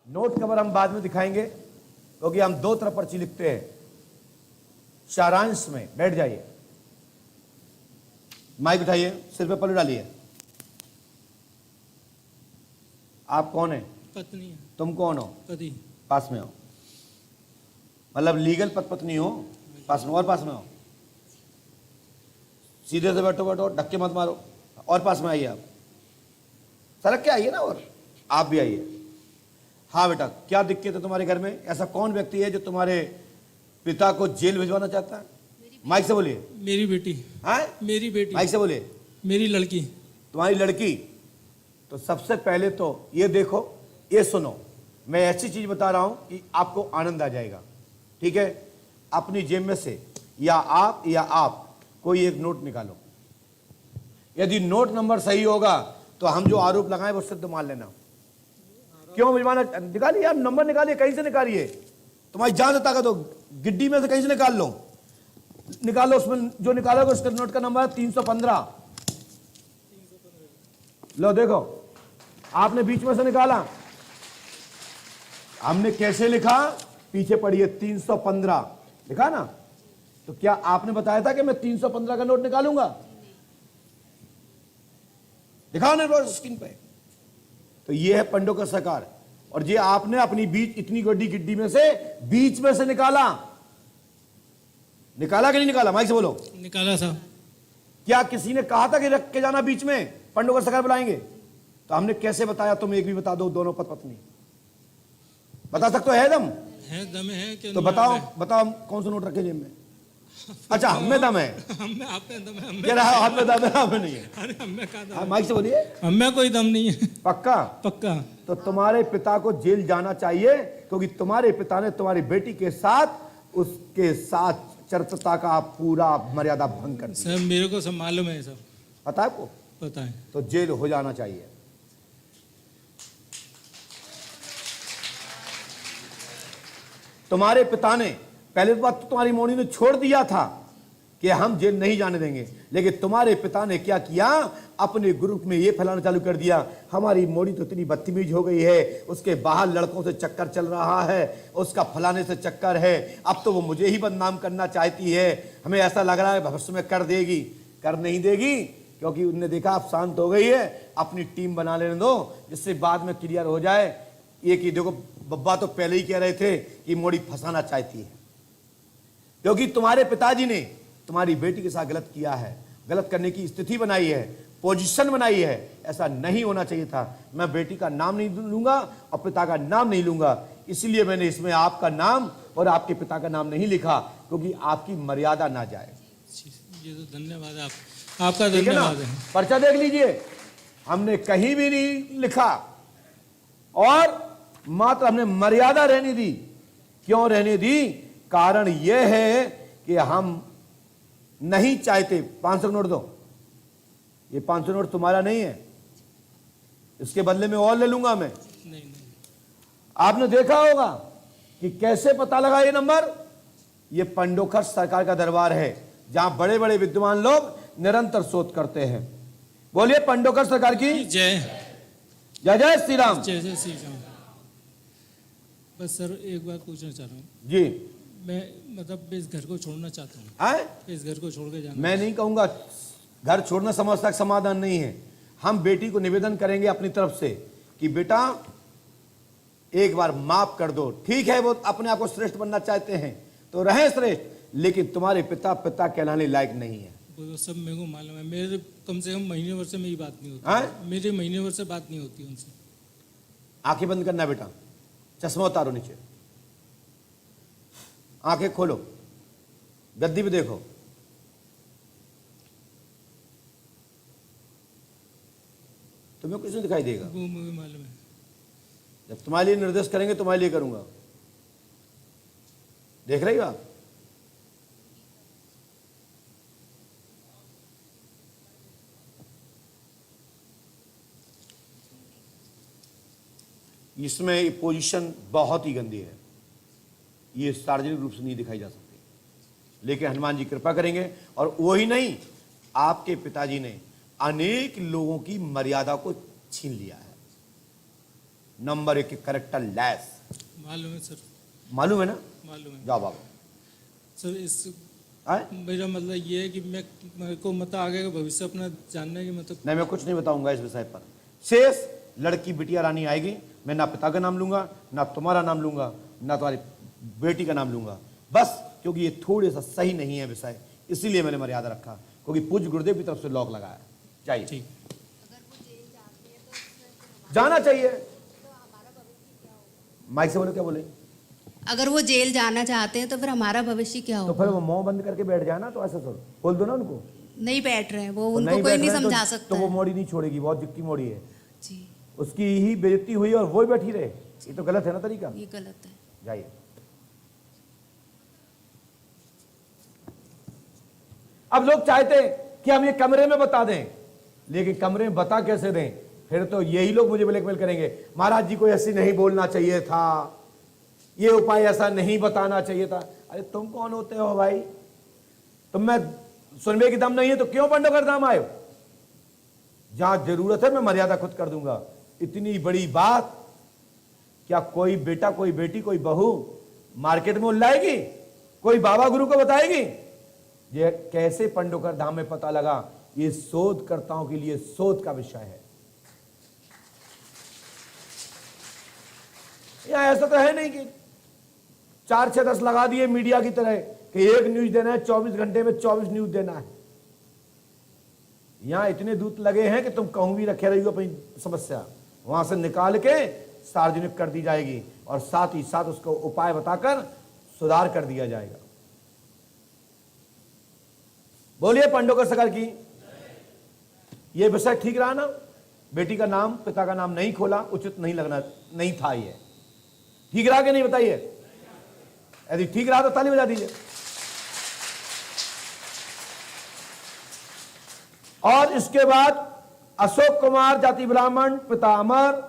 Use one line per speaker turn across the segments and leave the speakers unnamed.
Note cover हम बाद में दिखाएंगे क्योंकि हम दो तरफ पर्ची लिखते हैं। सारांश में बैठ जाइए, माइक उठाइए, सिर पे पल्लू डालिए। आप कौन है?
पत्नी है।
तुम कौन हो?
पति।
पास में हो, मतलब लीगल पत्नी हो। पास में, और पास में हो, सीधे से बैठो, बैठो, धक्के मत मारो। और पास में आइए, आप सड़क के आइए ना, और आप भी आइए। हाँ बेटा, क्या दिक्कत है तुम्हारे घर में? ऐसा कौन व्यक्ति है जो तुम्हारे पिता को जेल भिजवाना चाहता है? माइक से बोलिए।
मेरी बेटी।
हाँ,
मेरी बेटी।
माइक से बोलिए।
मेरी लड़की।
तुम्हारी लड़की। तो सबसे पहले तो ये देखो, ये सुनो, मैं ऐसी चीज बता रहा हूं कि आपको आनंद आ जाएगा। ठीक है, अपनी जेब में से या आप कोई एक नोट निकालो। यदि नोट नंबर सही होगा तो हम जो आरोप लगाए वो सिद्ध मान लेना। क्यों भिजवाना? निकालिए यार, नंबर निकालिए, कहीं से निकालिए। तुम्हारी जान ताकत हो, गिड्डी में से कहीं से निकाल लो। निकालो, उसमें जो निकालोगे उसका नोट का नंबर है 315। लो देखो, आपने बीच में से निकाला, हमने कैसे लिखा? पीछे पढ़िए, 315 लिखा ना। तो क्या आपने बताया था कि मैं 315 का नोट निकालूंगा? दिखाओ ना स्क्रीन पे। तो ये है पंडों का सरकार, और ये आपने अपनी बीच इतनी बड़ी गिड्डी में से बीच में से निकाला। निकाला कि नहीं निकाला? माइक से बोलो।
निकाला साहब।
क्या किसी ने कहा था कि रख के जाना बीच में, पंडों का सरकार बुलाएंगे? तो हमने कैसे बताया? तुम एक भी बता दो, दोनों पत्नी बता सकते हो? है दम?
है दम है कि
तो बताओ, बताओ कौन सा नोट रखे जेब में? अच्छा, हमें दम है।
हमें आप में दम है। हमें
कह रहा है हाथ में दम है, हमें नहीं है।
अरे हमें का दम?
माइक से बोलिए।
हमें कोई दम नहीं है।
पक्का?
पक्का।
तो तुम्हारे पिता को जेल जाना चाहिए क्योंकि तुम्हारे पिता ने तुम्हारी बेटी के साथ उसके साथ चरित्रता का पूरा मर्यादा भंग कर दिया।
सर मेरे को सब मालूम है सब।
पता है आपको?
पता है।
तो जेल हो जाना चाहिए। तुम्हारे पिता ने पहले बात तो तुम्हारी मोनी ने छोड़ दिया था कि हम जेल नहीं जाने देंगे, लेकिन तुम्हारे पिता ने क्या किया? अपने ग्रुप में ये फैलाना चालू कर दिया, हमारी मोनी तो इतनी बदतमीज हो गई है, उसके बाहर लड़कों से चक्कर चल रहा है, उसका फलाने से चक्कर है, अब तो वो मुझे ही बदनाम करना चाहती है, हमें ऐसा लग रहा है भविष्य में कर देगी। कर नहीं देगी, क्योंकि उनने देखा आप शांत हो गई है, अपनी टीम बना लेने दो जिससे बाद में क्लियर हो जाए। ये कि देखो, बब्बा तो पहले ही कह रहे थे कि मोड़ी फंसाना चाहती है, क्योंकि तुम्हारे पिताजी ने तुम्हारी बेटी के साथ गलत किया है, गलत करने की स्थिति बनाई है, पोजीशन बनाई है। ऐसा नहीं होना चाहिए था। मैं बेटी का नाम नहीं लूंगा और पिता का नाम नहीं लूंगा, इसलिए मैंने इसमें आपका नाम और आपके पिता का नाम नहीं लिखा, क्योंकि आपकी मर्यादा ना जाए।
ये तो धन्यवाद आपका धन्यवाद है।
पर्चा देख लीजिए, हमने कहीं भी नहीं लिखा और मात्र हमने मर्यादा रहने दी। क्यों रहने दी? कारण यह है कि हम नहीं चाहते। 500 नोट दो, ये 500 नोट तुम्हारा नहीं है, इसके बदले में और ले लूंगा मैं।
नहीं।
आपने देखा होगा कि कैसे पता लगा ये नंबर? ये पंडोखर सरकार का दरबार है, जहां बड़े बड़े विद्वान लोग निरंतर शोध करते हैं। बोलिए पंडोखर सरकार की
जय।
जय जय श्री राम।
जय जय श्री राम। बस सर एक बात पूछना चाह रहा हूँ
जी।
मैं, मतलब इस घर को छोड़ना चाहता हूँ।
आए?
इस घर को छोड़ के जाना।
मैं नहीं कहूंगा घर छोड़ना समस्या का समाधान नहीं है। हम बेटी को निवेदन करेंगे अपनी तरफ से कि बेटा एक बार माफ कर दो। ठीक है, वो अपने आप को श्रेष्ठ बनना चाहते हैं तो रहे श्रेष्ठ, लेकिन तुम्हारे पिता कहलाने लायक नहीं है।
वो सब मेरे को मालूम है। मेरे कम से कम महीने भर से मेरी बात नहीं होती। मेरे महीने भर से बात नहीं होती उनसे।
आंखें बंद करना बेटा, चश्मा उतारो नीचे, आंखें खोलो, गद्दी पे देखो। तुम्हें कुछ नहीं दिखाई देगा।
वो मुझे मालूम है।
जब तुम्हारे लिए निर्देश करेंगे तुम्हारे लिए करूंगा। देख रही हो आप? इसमें पोजीशन बहुत ही गंदी है, ये सार्वजनिक रूप से नहीं दिखाई जा सकती, लेकिन हनुमान जी कृपा करेंगे। और वही नहीं, आपके पिताजी ने अनेक लोगों की मर्यादा को छीन लिया है। Number 1 character less.
मालूम है सर,
मालूम है ना?
मालूम है
जाओ बाबा।
सर। इस
आए?
मेरा मतलब ये है कि मेरे को मतलब आगे का भविष्य अपना जानना है कि मतलब
नहीं, मैं कुछ नहीं बताऊंगा इस विषय पर। शेष लड़की बिटिया रानी आएगी, मैं ना पिता का नाम लूंगा, ना तुम्हारा नाम लूंगा, ना तुम्हारी बेटी का नाम लूंगा, बस क्योंकि ये थोड़े सा सही नहीं है विषय, इसीलिए मैंने मर्यादा रखा, क्योंकि पूज्य गुरुदेव की तरफ से लॉक लगाया। चाहिए
ठीक।
जाना चाहिए। माइक से बोलो, क्या बोले?
अगर वो जेल जाना चाहते हैं तो फिर हमारा भविष्य क्या
तो
होगा?
फिर वो मुंह बंद करके बैठ जाए ना, तो ऐसा सर बोल दो ना उनको।
नहीं बैठ रहे हैं वो,
तो
उनको कोई
बैठ
नहीं
रहे हैं
समझा
तो
सकता
वो
है।
मोड़ी नहीं छोड़ेगी, बहुत जिक्की मोड़ी है,
जी,
उसकी ही बेइज्जती हुई और वो ही बैठी रहे, ये तो गलत है ना तरीका।
ये गलत है।
जाइए। अब लोग चाहते हैं कि हम ये कमरे में बता दें, लेकिन कमरे में बता कैसे दें? फिर तो यही लोग मुझे ब्लैकमेल करेंगे, महाराज जी को ऐसे नहीं बोलना चाहिए था, ये उपाय ऐसा नहीं बताना चाहिए था। अरे तुम कौन होते हो भाई? तुम में सुनने की दम नहीं है तो क्यों पंडो कर दाम आए? जहां जरूरत है मैं मर्यादा खुद कर दूंगा। इतनी बड़ी बात, क्या कोई बेटा, कोई बेटी, कोई बहू मार्केट में उल्लाएगी? कोई बाबा गुरु को बताएगी? ये कैसे पंडोकर धाम में पता लगा? ये शोधकर्ताओं के लिए शोध का विषय है। या ऐसा तो है नहीं कि 4, 6, 10 लगा दिए मीडिया की तरह कि एक न्यूज देना है, 24 घंटे में 24 न्यूज देना है। यहां इतने दूत लगे हैं कि तुम कहूं भी रखे रहिए अपनी समस्या, वहां से निकाल के सार्वजनिक कर दी जाएगी और साथ ही साथ उसको उपाय बताकर सुधार कर दिया जाएगा। बोलिए पंडोकर सरकार की। यह विषय ठीक रहा ना? बेटी का नाम, पिता का नाम नहीं खोला, उचित नहीं लगना नहीं था। ये ठीक रहा कि नहीं बताइए? यदि ठीक रहा तो ताली बजा दीजिए। और इसके बाद अशोक कुमार, जाति ब्राह्मण, पिता अमर,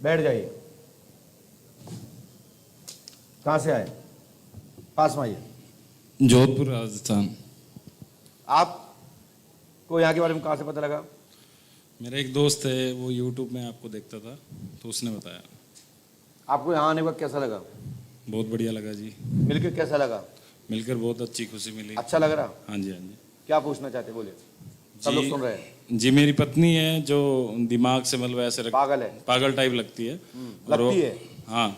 बैठ जाइए। कहां से आए? पास में आइए।
जोधपुर राजस्थान।
आपको यहाँ के बारे में कहाँ से पता लगा?
मेरा एक दोस्त है, वो यूट्यूब में आपको देखता था तो उसने बताया।
आपको यहाँ आने का कैसा लगा?
बहुत बढ़िया लगा जी,
मिलकर कैसा लगा?
मिलकर बहुत अच्छी खुशी मिली।
अच्छा लग रहा?
हाँ जी, हाँ जी।
क्या पूछना चाहते, बोलिए, सब लोग सुन रहे हैं।
जी, मेरी पत्नी है जो दिमाग से मतलब ऐसे
पागल है,
पागल टाइप लगती है। और
लगती है?
हाँ,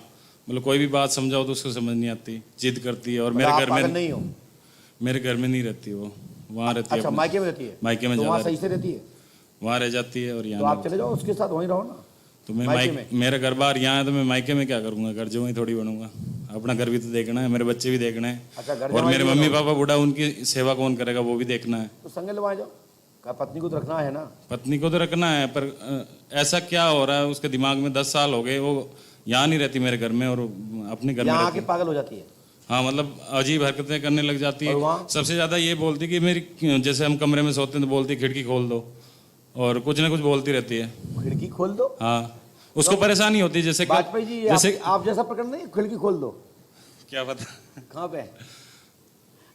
मतलब कोई भी बात समझाओ तो उसको समझ नहीं आती, जिद करती है। और मेरे
आप
घर
पागल
में
नहीं हो?
मेरे घर में नहीं रहती वो, वहाँ रहती है।
अच्छा, मायके में रहती है?
मायके में
तो वहाँ
ज्यादा
सही से रहती है?
वहाँ रह जाती है और
तो
यहाँ
आप चले जाओ उसके साथ, वहीं रहो ना।
तो मैं
मायके में?
मेरा घर बार यहाँ है तो मैं मायके में क्या करूंगा? घर जो वहीं थोड़ी बनूंगा। अपना घर भी तो देखना है, मेरे बच्चे भी देखना है।
अच्छा, घर
और मेरे
जमाई
मम्मी
भी
पापा बूढ़ा, उनकी सेवा कौन करेगा वो भी देखना है।
तो संग लगा जाओ। का पत्नी को तो रखना है ना?
पत्नी को तो रखना है, पर ऐसा क्या हो रहा है उसके दिमाग में? 10 साल हो गए, वो यहाँ नहीं रहती मेरे घर में और अपने घर में
यहाँ
रहती
आके पागल हो जाती है?
हाँ, मतलब अजीब हरकतें करने लग जाती
और
है।
वहाँ?
सबसे ज्यादा ये बोलती कि मेरी, जैसे हम कमरे में सोते हैं तो बोलती खिड़की खोल दो, और कुछ ना कुछ बोलती रहती है।
खिड़की खोल दो?
हाँ, उसको परेशानी होती है। जैसे
वाजपेयी जी,
जैसे
आप जैसा प्रकरण नहीं, खिड़की खोल दो।
क्या पता
कहाँ पे?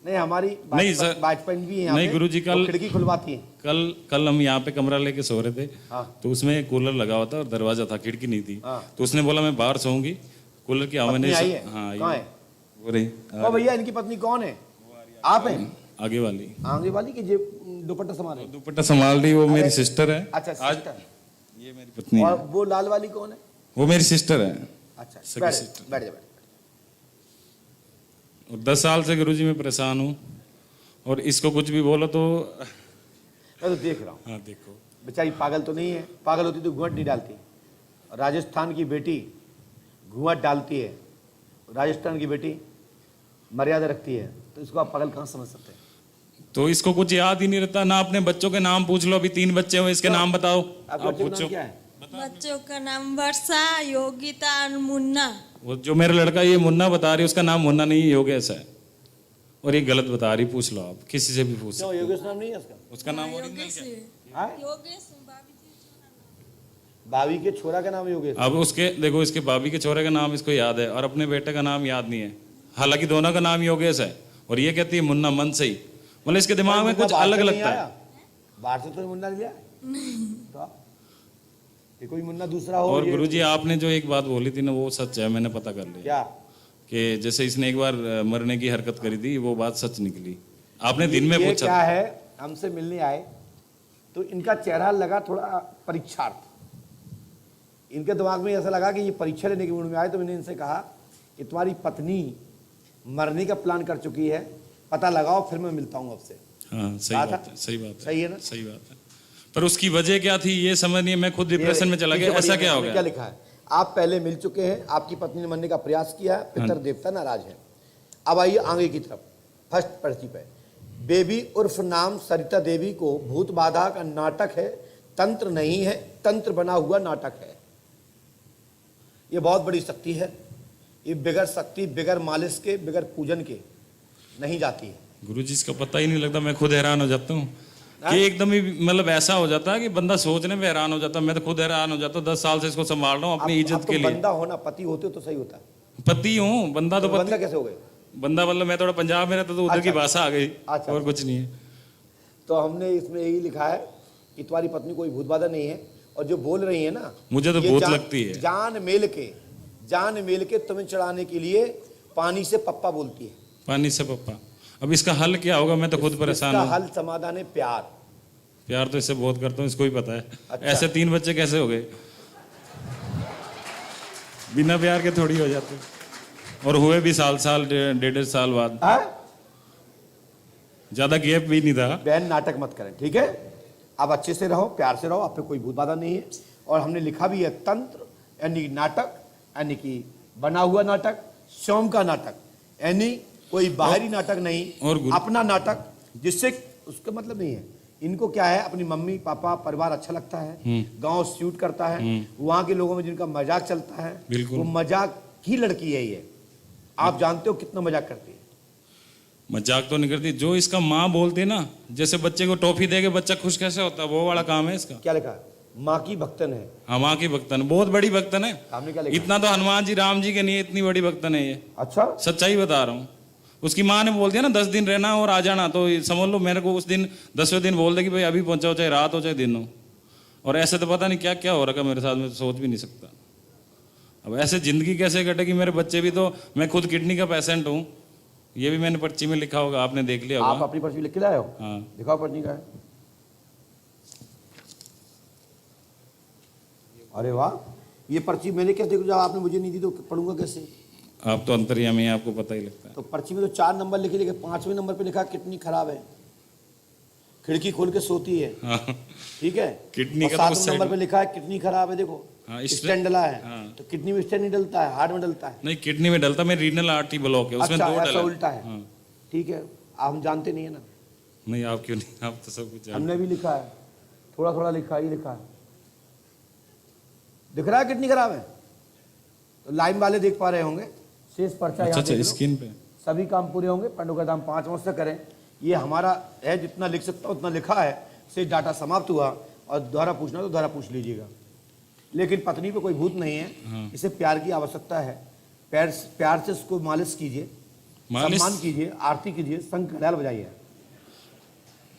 नहीं, हमारी
नहीं सर,
वाजपेयी भी है यहाँ
नहीं
पे,
गुरुजी,
वो खिड़की खुलवाती है।
कल हम यहाँ पे कमरा लेके सो रहे थे।
हाँ।
तो उसमें कूलर लगा हुआ था और दरवाजा था, खिड़की नहीं थी।
हाँ।
तो उसने बोला मैं बाहर सोऊंगी, कूलर की हवा
पत्नी
नहीं
आई है?
हाँ,
कहाँ है?
वो रही
ओ भैया, इनकी पत्नी कौन है? आप हैं?
आगे वाली
आगे वाली की जे दुपट्टा संभाल रही?
दुपट्टा संभाल रही, वो मेरी सिस्टर है।
अच्छा, सिस्टर।
ये मेरी पत्नी है।
और वो लाल वाली कौन है?
वो मेरी सिस्टर है।
अच्छा,
सगी
बैठ
सिस्टर।
बैठ जा।
और 10 साल से गुरुजी मैं परेशान हूँ, और इसको कुछ भी बोलो तो
मैं तो देख रहा हूँ।
हाँ देखो,
बेचारी पागल तो नहीं है, पागल होती तो घूंघट नहीं डालती। राजस्थान की बेटी घूंघट डालती है, राजस्थान की बेटी मर्यादा रखती है, तो इसको आप पागल कहाँ समझ सकते हैं?
तो इसको कुछ याद ही नहीं रहता ना। अपने बच्चों के नाम पूछ लो, अभी 3 बच्चे हो, इसके नाम बताओ।
आपके
आप
बच्चे का
पूछो।
नाम क्या है?
बच्चों का नाम वर्षा, योगिता और मुन्ना।
वो जो मेरा लड़का ये मुन्ना बता रही है, उसका नाम मुन्ना नहीं, योगेश है। और ये गलत बता रही, पूछ लो आप, किसी से भी पूछ
क्यों,
सकते हो।
योगेश नाम नहीं है उसका?
उसका नाम
हाँ,
ओरिजिनल
योगेश
क्या
ही
है?
है।
हाँ?
योगेश
भाभी के छोरा का नाम योगेश।
अब उसके देखो, इसके भाभी के छोरे का नाम इसको याद है और अपने बेटे का नाम याद नहीं है, हालांकि दोनों का नाम योगेश है और ये कहती है मुन्ना मन से ही। मतलब इसके दिमाग में कुछ अलग लगता है।
बाहर से तो मुन्ना लिया तो ये कोई मुन्ना दूसरा हो।
और गुरुजी आपने जो एक बात बोली थी ना वो सच है, मैंने पता कर लिया
क्या
कि जैसे इसने एक बार मरने की हरकत करी थी, वो बात सच निकली। आपने दिन में
ये
पूछा
क्या है, हमसे मिलने आए तो इनका चेहरा लगा थोड़ा परीक्षार्थ। इनके दिमाग में ऐसा लगा कि ये परीक्षा लेने के मूड में आए। तो मैंने इनसे कहा कि तुम्हारी पत्नी मरने का प्लान कर चुकी है, पता लगाओ, फिर मैं मिलता हूँ आपसे।
हाँ सही
बात
बात है, सही बात है,
सही है ना?
सही बात है। पर उसकी वजह क्या थी ये समझ नहीं, मैं खुद डिप्रेशन में चला गया।
इससे
ऐसा
बढ़िया
क्या हो
हमने
गया?
क्या लिखा है, आप पहले मिल चुके हैं, आपकी पत्नी ने मरने का प्रयास किया है, पितर देवता नाराज है। अब आइए आगे की तरफ। फर्स्ट पर्ची पे बेबी उर्फ नाम सरिता देवी को भूत बाधा का नाटक है, तंत्र नहीं है, तंत्र बना हुआ नाटक है। ये बहुत बड़ी शक्ति है, ये बिगर शक्ति, बिगर मालिश के, बिगर पूजन के नहीं जाती है।
गुरुजी इसका पता ही नहीं लगता, मैं खुद हैरान हो जाता हूँ कि एकदम ही मतलब ऐसा हो जाता है कि बंदा सोचने में हैरान हो जाता है। मैं तो खुद हैरान हो जाता हूँ, 10 साल से इसको संभाल रहा हूँ अपनी इज्जत के लिए।
बंदा होना, पति होते हो तो सही होता है।
पति हूँ, बंदा तो
बंदा
पति।
कैसे हो गए?
बंदा मतलब मैं थोड़ा पंजाब में रहता तो उधर की भाषा आ गई,
अच्छा।
और कुछ नहीं है।
तो हमने इसमें यही लिखा है कि तुम्हारी पत्नी कोई भूत बाधा नहीं है, और जो बोल रही है ना,
मुझे तो
ये
भूत लगती है।
जान मेल के तुम्हें चढ़ाने के लिए पानी से पप्पा बोलती है।
पानी से पप्पा। अब इसका हल क्या होगा? मैं तो खुद परेशान
इसका
हूँ।
हल समाधान है प्यार।
प्यार तो इससे बहुत करता हूँ, इसको ही पता है।
अच्छा।
ऐसे 3 बच्चे कैसे हो गए? बिना प्यार के थोड़ी हो जाते, और हुए भी साल 1.5 साल बाद। ज्यादा गैप भी नहीं था।
बहन नाटक मत करें, ठीक है? आप अच्छे से रहो, प्यार से रहो, आप पे कोई भूत बाधा नहीं है। और हमने लिखा भी है तंत्र यानी नाटक, यानी कि बना हुआ नाटक, स्वयं का नाटक, यानी कोई बाहरी नाटक नहीं,
और
अपना नाटक, जिससे उसका मतलब नहीं है। इनको क्या है, अपनी मम्मी पापा परिवार अच्छा लगता है, गांव शूट करता है, वहां के लोगों में जिनका मजाक चलता है, वो मजाक की लड़की है ये। आप जानते हो कितना मजाक करती है?
मजाक तो नहीं करती, जो इसका माँ बोलती है ना, जैसे बच्चे को टॉफी देके बच्चा खुश कैसे होता है, वो वाला काम है इसका।
क्या लिखा है? माँ की भक्तन है।
हाँ, माँ की भक्तन, बहुत बड़ी भक्तन है।
आपने क्या लिखा?
इतना तो हनुमान जी राम जी के नहीं है, इतनी बड़ी भक्तन है ये।
अच्छा,
सच्चाई बता रहा हूँ। उसकी माँ ने बोल दिया ना 10 दिन रहना और आ जाना, तो समझ लो मेरे को उस दिन 10वें दिन बोल दे कि भाई अभी पहुंचाओ, चाहे रात हो चाहे दिन हो। और ऐसे तो पता नहीं क्या क्या हो रहा है मेरे साथ, में सोच भी नहीं सकता। अब ऐसे जिंदगी कैसे कटेगी? मेरे बच्चे भी तो, मैं खुद किडनी का पेशेंट हूँ, ये भी मैंने पर्ची में लिखा होगा, आपने देख लिया
आप
होगा।
अपनी पर्ची लिख के लाए हो?
हाँ।
दिखाओ पर्ची का है। अरे वाह, ये पर्ची मैंने कैसे देखो, जब आपने मुझे नहीं दी तो पढ़ूंगा कैसे?
आप तो अंतर्यामी हैं, आपको पता ही लगता है।
तो पर्ची में तो 4 नंबर लिखे, लेकिन 5वें नंबर पे लिखा किडनी खराब है, खिड़की खोल के सोती है,
हाँ।
ठीक है?
किडनी का
7वें नंबर पे लिखा है किडनी खराब है, देखो
हाँ,
स्टैंड डला है।
हाँ।
तो किडनी में स्टैंड नहीं डलता है, हार्ट में डलता है।
नहीं, किडनी में डलता, मैं रीनल आर्टरी ब्लॉक है, उसमें
अच्छा,
2
ऐसा
डला।
उल्टा है।
हाँ।
ठीक है, आप हम जानते नहीं है ना।
नहीं, आप क्यों नहीं, आप तो सब कुछ जानते।
हमने भी लिखा है, थोड़ा थोड़ा लिखा है, ये लिखा है, दिख रहा है किडनी खराब है। तो लाइन वाले देख पा रहे होंगे, शेष पर्चा यहाँ
अच्छा,
देख लो।
स्क्रीन पे
सभी काम पूरे होंगे, पंडों का दाम 5 वर्ष तक करें। ये हमारा है, जितना लिख सकता हूँ उतना लिखा है। से डाटा समाप्त हुआ, और दोबारा पूछना तो दोबारा पूछ लीजिएगा। लेकिन पत्नी पे कोई भूत नहीं है, इसे प्यार की आवश्यकता है। प्यार से उसको मालिश कीजिए, सम्मान कीजिए, आरती कीजिए, शंख घड़ियाल बजाइए।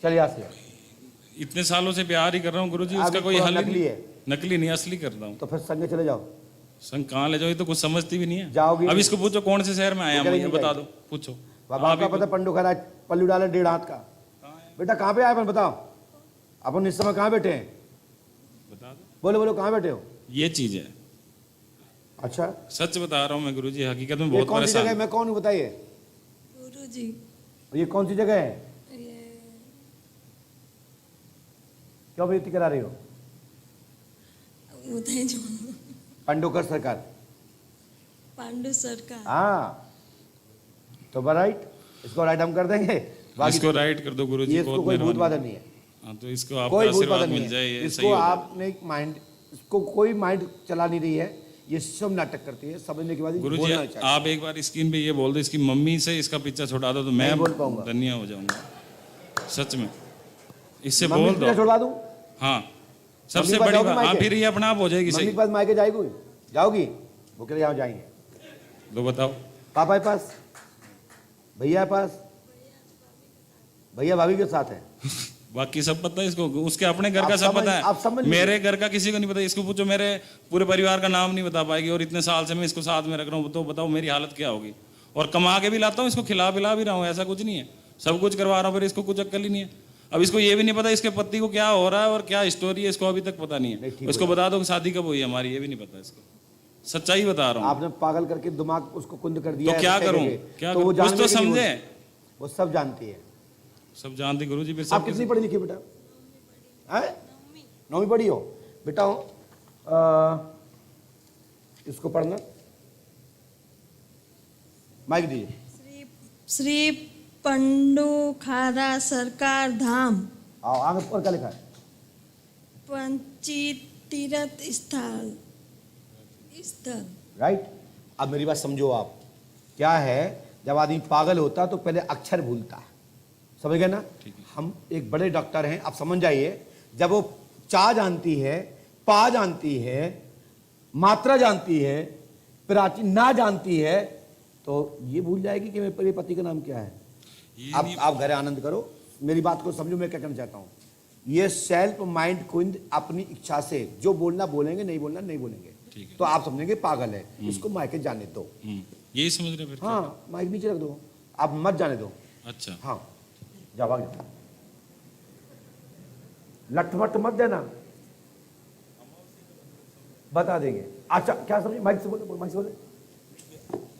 चलिए यहाँ से।
इतने सालों से प्यार ही कर रहा हूँ गुरुजी,
आप
उसका कोई
थोड़ा
हल
नकली है।
नकली नहीं, असली कर रहा हूँ।
तो फिर संग चले जाओ।
संग कहाँ ले जाओ, ये तो कुछ समझती भी नहीं है।
जाओगे
अब इसको पूछो कौन से शहर में आया, मुझे बता दो, पूछो।
बाबा का पता, पंडो खरा पल्लू डाले 1.5 हाथ का। बेटा कहाँ पे आए अपन, बताओ अपन इस समय कहाँ बैठे हैं?
बता दो,
बोलो बोलो, कहाँ बैठे हो?
ये चीज है।
अच्छा,
सच बता रहा हूँ मैं गुरुजी, हकीकत में
ये
बहुत
कौन सी जगह है?
परेशान।
मैं कौन हूँ बताइए?
गुरुजी,
ये कौन सी जगह है?
ये
क्यों बेइज्जती करा रही हो?
उदय जो
पंडोकर सरकार।
पांडु सरकार।
हाँ, तो राइट, इसको राइट हम कर देंगे। बाकी
इसको राइट कर दो गुरुजी,
ये इसको
बहुत
कोई भूत बाधा
मेहरबानी।
नहीं है,
हाँ, तो इसको आपका
कोई भूत बाधा
आशीर्वाद
नहीं
मिल जाए,
है।
ये सही
इसको
हो जाए।
आपने एक माइंड, इसको कोई माइंड चला नहीं रही है, ये सब नाटक करती है। समझने के बाद
गुरुजी
बोलना चाहिए।
आप एक बार स्क्रीन पे ये बोल दो, इसकी मम्मी से इसका पीछा छुड़ा दो, तो मैं
नहीं बोल पाऊंगा।
धन्य हो जाऊंगा। सच में इससे
मम्मी
बोल
से पीछा
दो।
छुड़वा दूं?
हाँ सबसे
मम्मी के पास
बड़ी
जाओगी
बात, हाँ
मायके?
फिर ये अपना आप हो जाएगी
मम्मी
सही।
के पास मायके जाएगी? जाओगी? वो कह रहे यहाँ जाएंगे।
तो बताओ।
पापा के पास, भैया के पास, भैया भाभी के साथ है।
बाकी सब पता है इसको, उसके अपने घर का
आप
सब
समझ-
पता
आप समझ
है,
लीजिए।
मेरे घर का किसी को नहीं पता। इसको पूछो, मेरे पूरे परिवार का नाम नहीं बता पाएगी, और इतने साल से मैं इसको साथ में रख रहा हूँ, तो बताओ मेरी हालत क्या होगी। और कमा के भी लाता हूँ, इसको खिला पिला भी रहा हूँ, ऐसा कुछ नहीं है, सब कुछ करवा रहा हूँ, फिर इसको कुछ अक्ल ही नहीं है। अब इसको ये भी नहीं पता इसके पति को क्या हो रहा है और क्या स्टोरी है, इसको अभी तक पता नहीं
नहीं,
है।
ठीक
उसको बता दो कि शादी कब हुई है हमारी, ये भी नहीं पता इसको, सच्चाई बता रहा हूँ।
आपने पागल करके दिमाग उसको कुंद कर दिया
तो
है
क्या
रट्टे
करूं,
करके।
क्या
तो वो
करूं? कुछ तो
जानने के लिए
समझे।
वो सब जानती है।
सब जानते गुरु जी, फिर
आप
सब
कितनी पढ़ी लिखी बेटा? हैं? 9वीं पढ़ी हो बेटा? इसको पढ़ना, माइक दीजिए।
श्री पंडू खारा सरकार धाम
आओ आगे ऊपर क्या लिखा है?
पंची तीर्थ स्थल स्थल।
राइट। अब मेरी बात समझो आप, क्या है, जब आदमी पागल होता है तो पहले अक्षर भूलता है, समझ गए ना? हम एक बड़े डॉक्टर हैं, आप समझ जाइए। जब वो चा जानती है, पा जानती है, मात्रा जानती है, प्राचीन ना जानती है, तो ये भूल जाएगी कि मेरे पति का नाम क्या है। आप घर आनंद करो, मेरी बात को समझो मैं क्या कहना चाहता हूँ। ये सेल्फ माइंड कुंद अपनी इच्छा से जो बोलना बोलेंगे, नहीं बोलना नहीं बोलेंगे, तो आप समझेंगे पागल है, इसको मायके जाने दो।
यही समझ रहे फिर।
हाँ, माइक नीचे रख दो, आप मत जाने दो।
अच्छा
हाँ, जाओ आगे, लटमट मत देना, बता देंगे। अच्छा क्या समझे? माइक से बोले, माइक से बोले।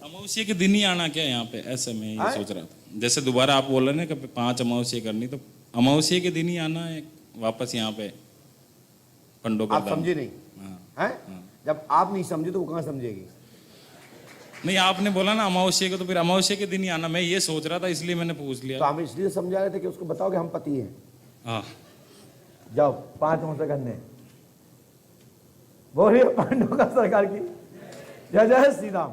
अमावस्या के दिन ही आना क्या यहाँ पे, ऐसे मैं ये
हाँ?
सोच रहा था। जैसे दोबारा आप बोल रहे हैं ना कि 5 अमावस्या करनी, तो अमावस्या के दिन ही आना है वापस यहाँ पे पंडो का
आप
धाम।
समझे नहीं
हाँ।
हैं? जब आप नहीं समझे तो वो कहाँ समझेगी?
नहीं, आपने बोला ना अमावस्या को, तो फिर अमावस्या के दिन ही आना, मैं ये सोच रहा था, इसलिए मैंने पूछ
तो
लिया।
हम इसलिए समझा रहे थे कि उसको बताओ कि हम पति हैं।
हाँ
जाओ 5 अमावस्या करने, बोलिए पांडव का सरकार की जय जय श्री राम।